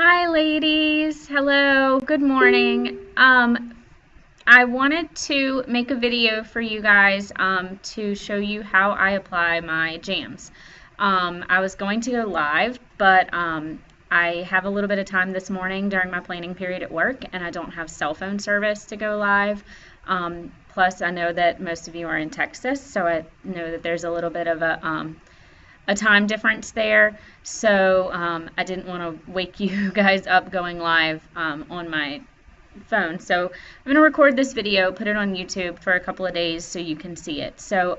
Hi, ladies. Hello. Good morning. I wanted to make a video for you guys to show you how I apply my jams. I was going to go live, but I have a little bit of time this morning during my planning period at work, and I don't have cell phone service to go live. Plus, I know that most of you are in Texas, so I know that there's a little bit of a time difference there, so I didn't want to wake you guys up going live on my phone. So I'm going to record this video, put it on YouTube for a couple of days so you can see it. So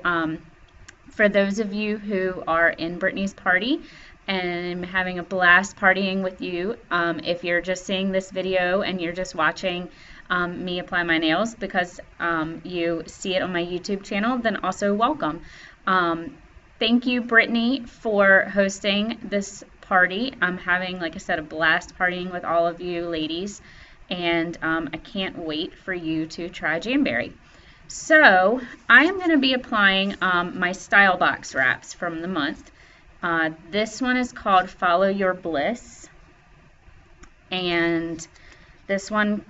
for those of you who are in Brittany's party and having a blast partying with you, if you're just seeing this video and you're just watching me apply my nails because you see it on my YouTube channel, then also welcome. Thank you, Brittany, for hosting this party. I'm having, like I said, a blast partying with all of you ladies, and I can't wait for you to try Jamberry. So I am going to be applying my Style Box wraps from the month. This one is called Follow Your Bliss, and this one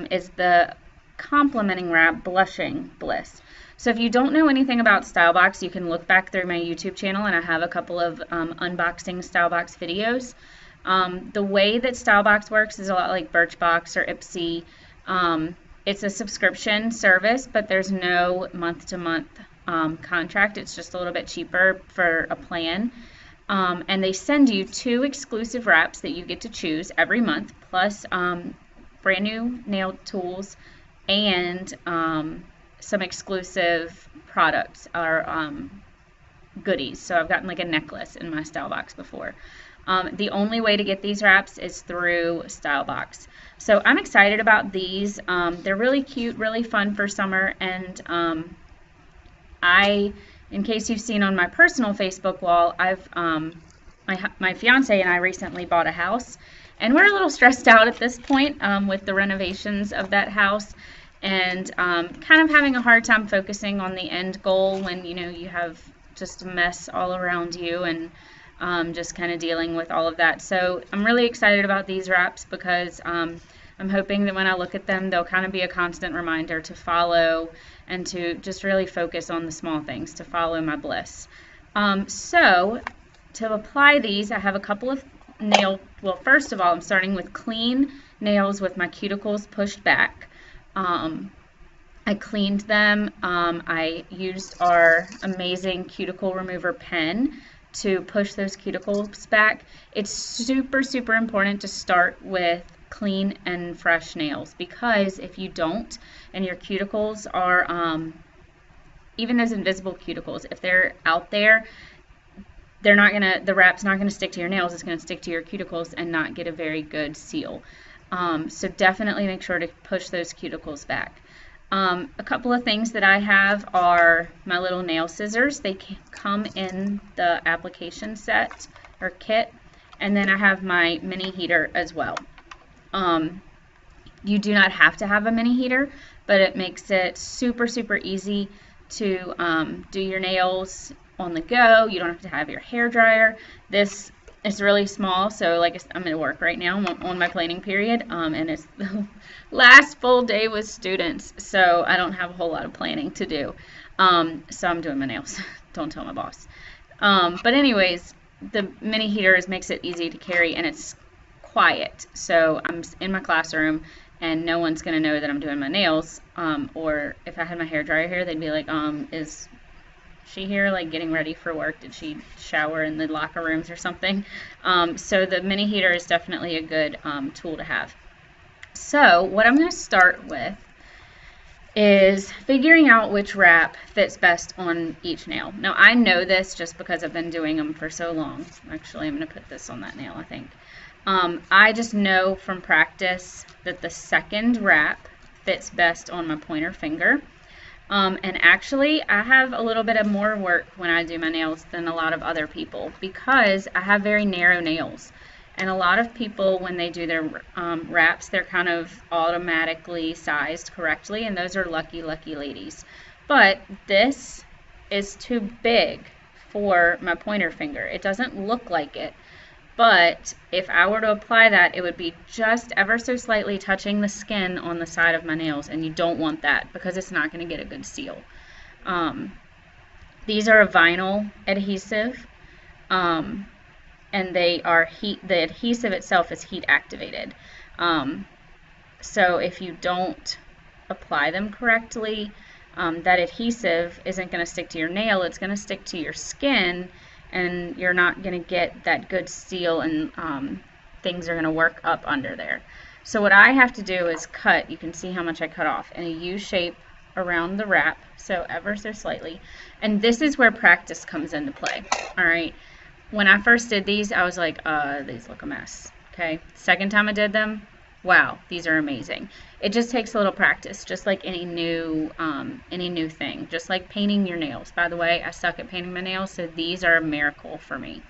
is the complementing wrap Blushing Bliss. So if you don't know anything about Style Box, you can look back through my YouTube channel, and I have a couple of unboxing Style Box videos. The way that Style Box works is a lot like Birchbox or Ipsy. It's a subscription service, but there's no month-to-month contract. It's just a little bit cheaper for a plan. And they send you 2 exclusive wraps that you get to choose every month, plus brand new nail tools and some exclusive products or goodies. So I've gotten like a necklace in my Style Box before. The only way to get these wraps is through Style Box. So I'm excited about these. They're really cute, really fun for summer, and in case you've seen on my personal Facebook wall, my fiance and I recently bought a house, and we're a little stressed out at this point with the renovations of that house, and kind of having a hard time focusing on the end goal when you have just a mess all around you, and just kind of dealing with all of that. So I'm really excited about these wraps because I'm hoping that when I look at them, they'll kind of be a constant reminder to follow and to just really focus on the small things, to follow my bliss. So to apply these, I have a couple of well, first of all, I'm starting with clean nails with my cuticles pushed back. I cleaned them. I used our amazing cuticle remover pen to push those cuticles back. It's super, super important to start with clean and fresh nails, because if you don't, and your cuticles are, even those invisible cuticles, if they're out there, the wrap's not gonna stick to your nails. It's gonna stick to your cuticles and not get a very good seal. So definitely make sure to push those cuticles back. A couple of things that I have are my little nail scissors. They come in the application set or kit, and then I have my mini heater as well. You do not have to have a mini heater, but it makes it super, super easy to do your nails on the go. You don't have to have your hair dryer. This is really small, so like I'm at work right now on my planning period, and it's the last full day with students, so I don't have a whole lot of planning to do. So I'm doing my nails. Don't tell my boss. But anyways, the mini heaters makes it easy to carry, and it's quiet. So I'm in my classroom, and no one's gonna know that I'm doing my nails. Or if I had my hair dryer here, they'd be like, is she here like getting ready for work? Did she shower in the locker rooms or something? So the mini heater is definitely a good tool to have. So what I'm going to start with is figuring out which wrap fits best on each nail. Now I know this just because I've been doing them for so long. Actually, I'm going to put this on that nail, I think. I just know from practice that the second wrap fits best on my pointer finger. And actually, I have a little bit of more work when I do my nails than a lot of other people, because I have very narrow nails. And a lot of people, when they do their wraps, they're kind of automatically sized correctly, and those are lucky, lucky ladies. But this is too big for my pointer finger. It doesn't look like it, But if I were to apply that, it would be just ever so slightly touching the skin on the side of my nails, and you don't want that because it's not going to get a good seal. These are a vinyl adhesive, and they are the adhesive itself is heat activated. So if you don't apply them correctly, that adhesive isn't going to stick to your nail, it's going to stick to your skin, and you're not going to get that good seal, and things are going to work up under there. So what I have to do is cut, you can see how much I cut off, in a U shape around the wrap, so ever so slightly. And this is where practice comes into play. Alright, when I first did these, I was like, these look a mess. Okay, second time I did them, wow, these are amazing. It just takes a little practice, just like any new thing, just like painting your nails. By the way, I suck at painting my nails, so these are a miracle for me.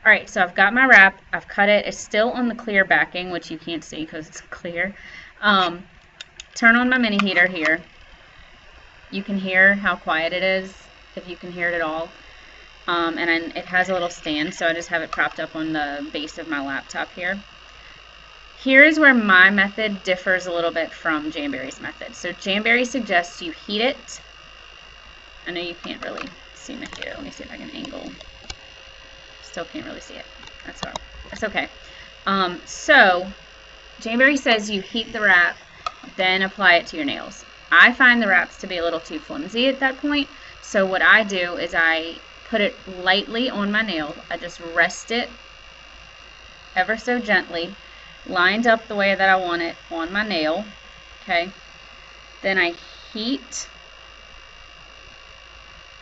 Alright, so I've got my wrap, I've cut it, it's still on the clear backing, which you can't see because it's clear. Turn on my mini heater here. You can hear how quiet it is, if you can hear it at all. And it has a little stand, so I just have it propped up on the base of my laptop here. Here is where my method differs a little bit from Jamberry's method. So Jamberry suggests you heat it. I know you can't really see my heater. Let me see if I can angle. Still can't really see it. That's okay. So Jamberry says you heat the wrap, then apply it to your nails. I find the wraps to be a little too flimsy at that point, so what I do is I put it lightly on my nail. I just rest it ever so gently, lined up the way that I want it on my nail, okay? Then I heat,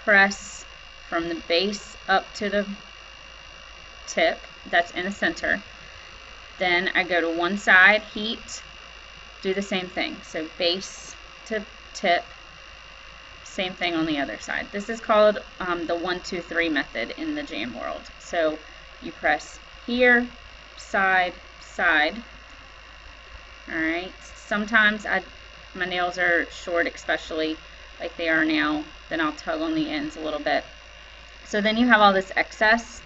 press from the base up to the tip that's in the center. Then I go to one side, heat, do the same thing. So base to tip, same thing on the other side. This is called the 1, 2, 3 method in the jam world. So you press here, side, side. Alright, sometimes my nails are short, especially like they are now, then I'll tug on the ends a little bit. So then you have all this excess.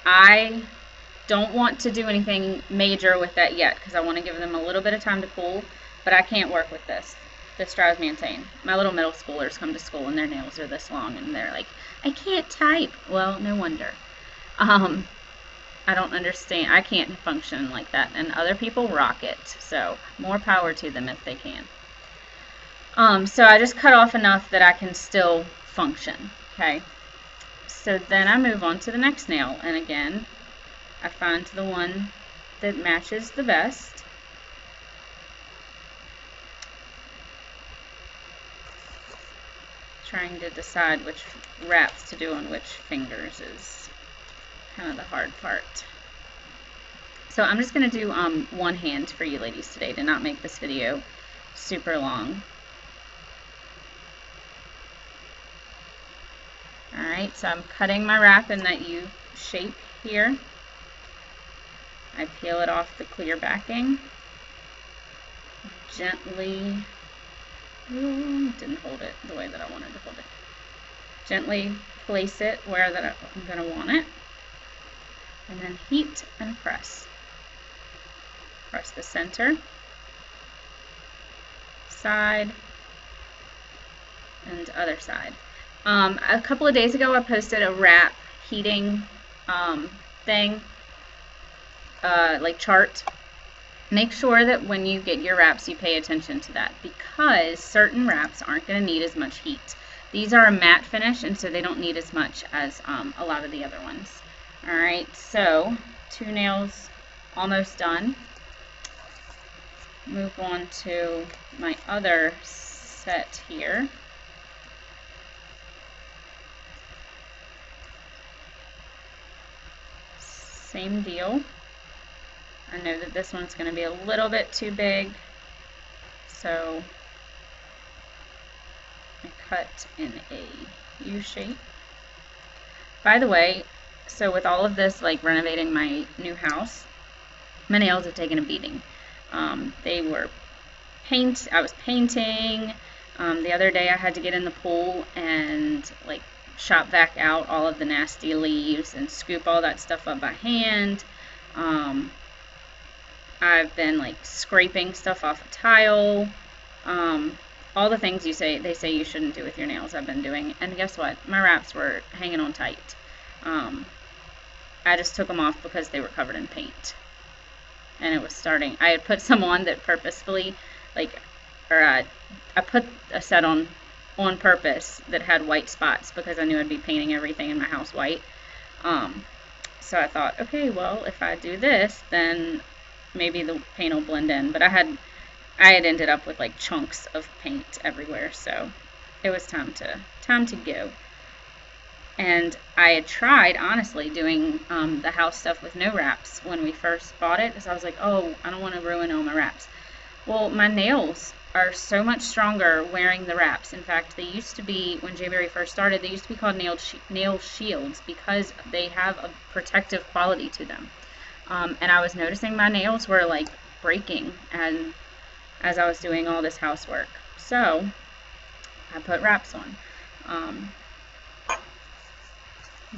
I don't want to do anything major with that yet because I want to give them a little bit of time to cool, but I can't work with this. This drives me insane. My little middle schoolers come to school and their nails are this long and they're like, I can't type. Well, no wonder. I don't understand. I can't function like that, and other people rock it, so more power to them if they can. So I just cut off enough that I can still function, okay? So then I move on to the next nail, and again, I find the one that matches the best. Trying to decide which wraps to do on which fingers is kind of the hard part. So I'm just going to do one hand for you ladies today to not make this video super long. Alright, so I'm cutting my wrap in that U shape here. I peel it off the clear backing. Gently, didn't hold it the way that I wanted to hold it. Gently place it where that I'm going to want it. And then heat and press. Press the center, side, and other side. A couple of days ago I posted a wrap heating thing, like chart. Make sure that when you get your wraps you pay attention to that, because certain wraps aren't going to need as much heat. These are a matte finish, and so they don't need as much as a lot of the other ones. Alright, so 2 nails almost done. Move on to my other set here. Same deal. I know that this one's going to be a little bit too big, so I cut in a U shape. By the way, so with all of this, like renovating my new house, my nails have taken a beating. They were I was painting. The other day I had to get in the pool and like chop back out all of the nasty leaves and scoop all that stuff up by hand. I've been like scraping stuff off a tile. All the things they say you shouldn't do with your nails, I've been doing. And guess what? My wraps were hanging on tight. I just took them off because they were covered in paint. And it was starting. I had put some on that purposefully, I put a set on purpose that had white spots because I knew I'd be painting everything in my house white. So I thought, okay, well, if I do this, then maybe the paint will blend in. But I had ended up with like chunks of paint everywhere, so it was time to go. And I had tried, honestly, doing the house stuff with no wraps when we first bought it, because I was like, oh, I don't want to ruin all my wraps. Well, my nails are so much stronger wearing the wraps. In fact, they used to be, when Jaberry first started, they used to be called nail shields because they have a protective quality to them. And I was noticing my nails were like breaking and as I was doing all this housework. So I put wraps on.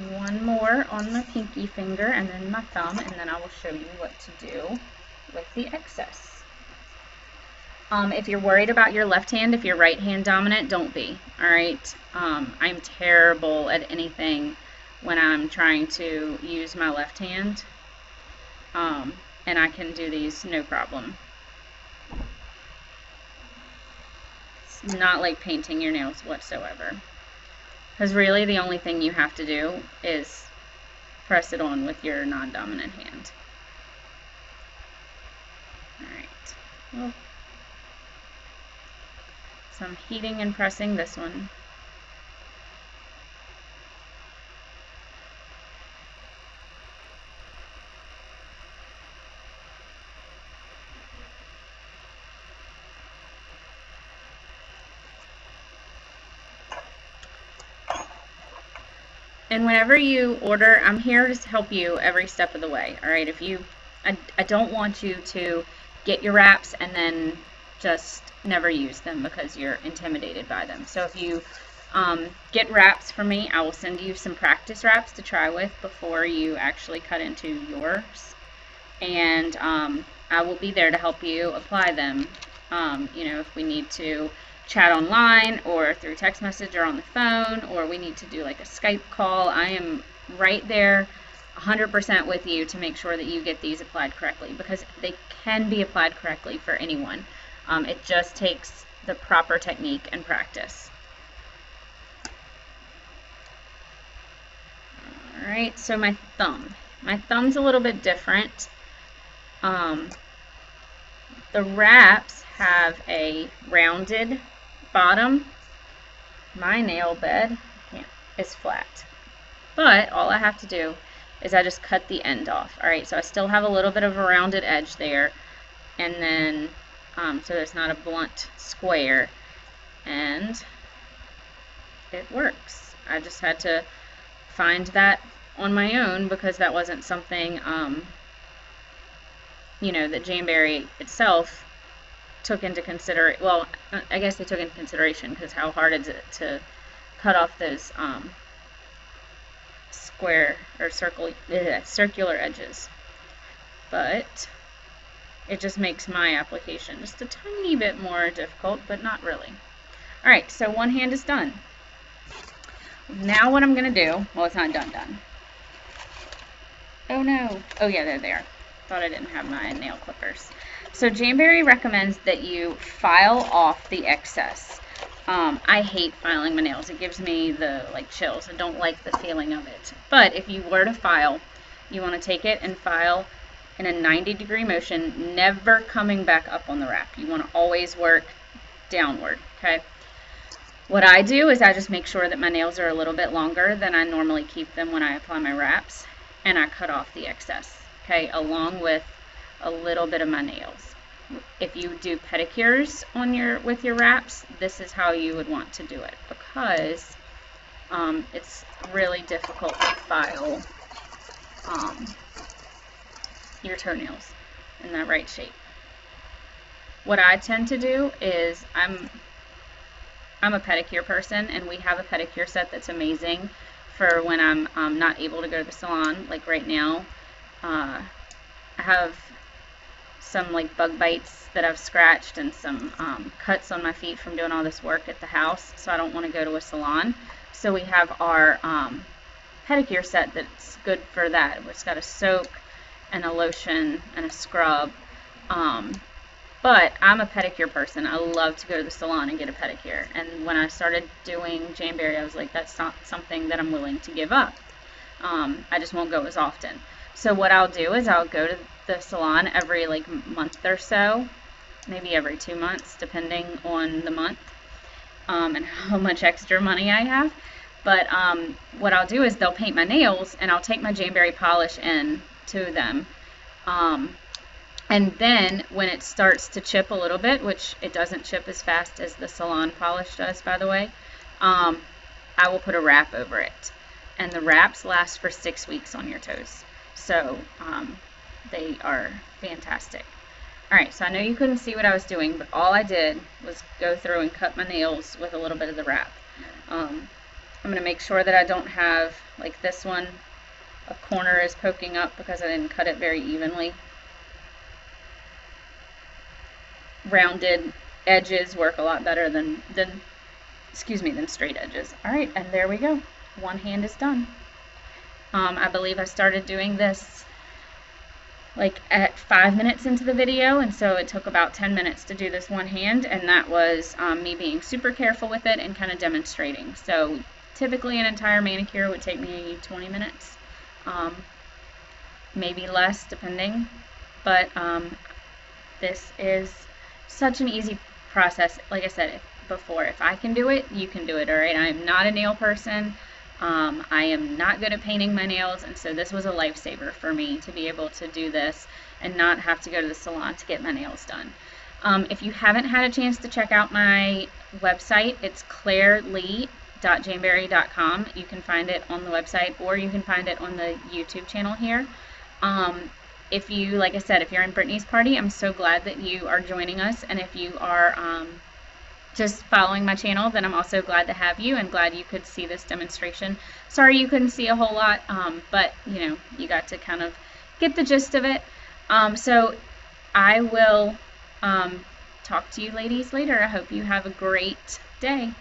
One more on my pinky finger and then my thumb, and then I will show you what to do with the excess. If you're worried about your left hand, if you're right hand dominant, don't be. Alright? I'm terrible at anything when I'm trying to use my left hand. And I can do these no problem. It's not like painting your nails whatsoever. Because really the only thing you have to do is press it on with your non-dominant hand. Alright. Well, so I'm heating and pressing this one. And whenever you order, I'm here to help you every step of the way. All right, I don't want you to get your wraps and then just never use them because you're intimidated by them. So if you get wraps from me, I will send you some practice wraps to try with before you actually cut into yours. And I will be there to help you apply them. If we need to chat online or through text message or on the phone, or we need to do like a Skype call, I am right there 100% with you to make sure that you get these applied correctly, because they can be applied correctly for anyone. It just takes the proper technique and practice. Alright, so my thumb's a little bit different. The wraps have a rounded bottom. My nail bed is flat. But all I have to do is I just cut the end off. Alright, so I still have a little bit of a rounded edge there. And then, so there's not a blunt square. And it works. I just had to find that on my own because that wasn't something, that Jaberry itself took into consideration. Well, I guess they took into consideration because how hard is it to cut off those square or circular edges. But it just makes my application just a tiny bit more difficult, but not really. Alright, so one hand is done. Now what I'm going to do, well, it's not done. Oh no. Oh yeah, there they are. Thought I didn't have my nail clippers. So Jaberry recommends that you file off the excess. I hate filing my nails. It gives me the chills. I don't like the feeling of it. But if you were to file, you want to take it and file in a 90-degree motion, never coming back up on the wrap. You want to always work downward, okay? What I do is I just make sure that my nails are a little bit longer than I normally keep them when I apply my wraps, and I cut off the excess, okay, along with a little bit of my nails. If you do pedicures with your wraps, this is how you would want to do it, because it's really difficult to file your toenails in that right shape. What I tend to do is I'm a pedicure person, and we have a pedicure set that's amazing for when I'm not able to go to the salon. Like right now, I have some like bug bites that I've scratched and some cuts on my feet from doing all this work at the house, so I don't want to go to a salon. So we have our pedicure set that's good for that. It's got a soak and a lotion and a scrub. But I'm a pedicure person. I love to go to the salon and get a pedicure. And when I started doing Janeberry, I was like, that's not something that I'm willing to give up. I just won't go as often. So what I'll do is I'll go to the salon every like month or so, maybe every 2 months, depending on the month and how much extra money I have. But what I'll do is they'll paint my nails, and I'll take my Janeberry polish in to them. And then when it starts to chip a little bit, which it doesn't chip as fast as the salon polish does, by the way, I will put a wrap over it. And the wraps last for 6 weeks on your toes. So they are fantastic. Alright, so I know you couldn't see what I was doing, but all I did was go through and cut my nails with a little bit of the wrap. I'm going to make sure that I don't have, like this one, a corner is poking up because I didn't cut it very evenly. Rounded edges work a lot better than straight edges. Alright, and there we go. One hand is done. I believe I started doing this like at 5 minutes into the video, and so it took about 10 minutes to do this one hand, and that was me being super careful with it and kind of demonstrating. So typically an entire manicure would take me 20 minutes, maybe less depending, but this is such an easy process. Like I said before, if I can do it, you can do it. Alright, I am not a nail person. I am not good at painting my nails, and so this was a lifesaver for me to be able to do this and not have to go to the salon to get my nails done. If you haven't had a chance to check out my website, it's clairelee.janeberry.com. You can find it on the website, or you can find it on the YouTube channel here. If you, like I said, if you're in Brittany's party, I'm so glad that you are joining us, and if you are just following my channel, then I'm also glad to have you and glad you could see this demonstration. Sorry you couldn't see a whole lot, but you know, you got to kind of get the gist of it. So I will talk to you ladies later. I hope you have a great day.